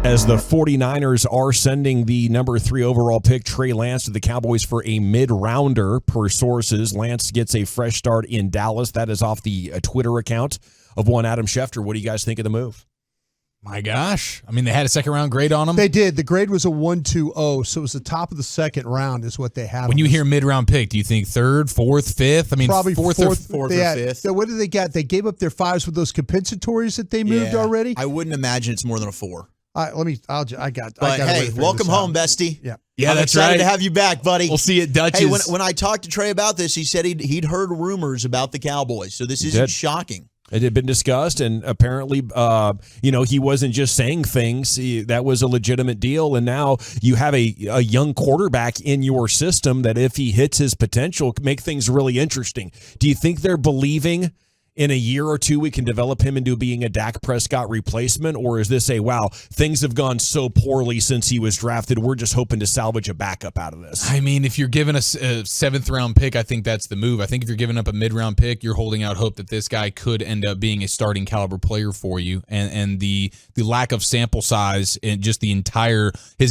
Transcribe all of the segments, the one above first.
As the 49ers are sending the number 3 overall pick, Trey Lance, to the Cowboys for a mid-rounder, per sources. Lance gets a fresh start in Dallas. That is off the Twitter account of one Adam Schefter. What do you guys think of the move? My gosh. I mean, they had a second-round grade on him. They did. The grade was a 1.20, so it was the top of the second round is what they have. When you hear mid-round pick, do you think third, fourth, fifth? I mean, probably fourth or fifth. So what did they get? They gave up their 5s with those compensatories that they moved already? I wouldn't imagine it's more than a 4. I got. Hey, welcome home, bestie. Yeah, I'm that's excited right. to have you back, buddy. We'll see it, Dutchess. Hey, when I talked to Trey about this, he said he'd heard rumors about the Cowboys, so this isn't shocking. It had been discussed, and apparently, he wasn't just saying things. That was a legitimate deal, and now you have a young quarterback in your system that, if he hits his potential, make things really interesting. Do you think they're believing in a year or two we can develop him into being a Dak Prescott replacement, or is this things have gone so poorly since he was drafted, we're just hoping to salvage a backup out of this? I mean, if you're given a 7th-round pick, I think that's the move. I think if you're giving up a mid-round pick, you're holding out hope that this guy could end up being a starting caliber player for you, and the lack of sample size and just his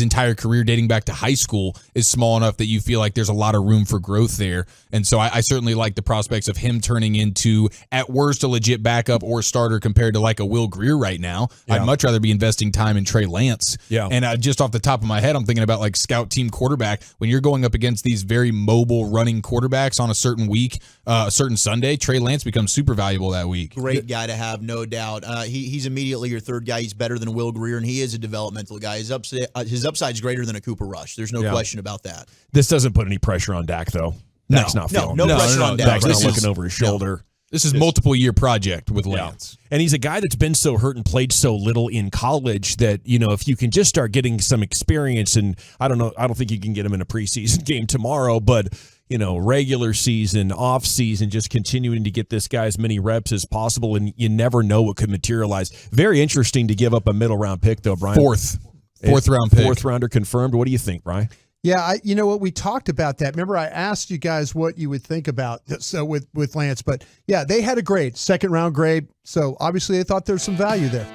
entire career dating back to high school is small enough that you feel like there's a lot of room for growth there. And so I certainly like the prospects of him turning into, at worst, a legit backup or starter compared to like a Will Grier right now. Yeah. I'd much rather be investing time in Trey Lance. Yeah. And just off the top of my head, I'm thinking about like scout team quarterback. When you're going up against these very mobile running quarterbacks on a certain week, a certain Sunday, Trey Lance becomes super valuable that week. Great guy to have, no doubt. He's immediately your third guy. He's better than Will Grier, and he is a developmental guy. His upside's greater than a Cooper Rush. There's no question about that. This doesn't put any pressure on Dak, though. Dak's not feeling no pressure on Dak. Dak's not looking over his shoulder. This is multiple-year project with Lance. And he's a guy that's been so hurt and played so little in college that, if you can just start getting some experience, and I don't think you can get him in a preseason game tomorrow, but, regular season, off season, just continuing to get this guy as many reps as possible, and you never know what could materialize. Very interesting to give up a middle-round pick, though, Brian. Fourth-round pick. Fourth-rounder confirmed. What do you think, Brian? Yeah, you know what, we talked about that. Remember, I asked you guys what you would think about with Lance, but yeah, they had a grade, 2nd-round grade, so obviously they thought there was some value there.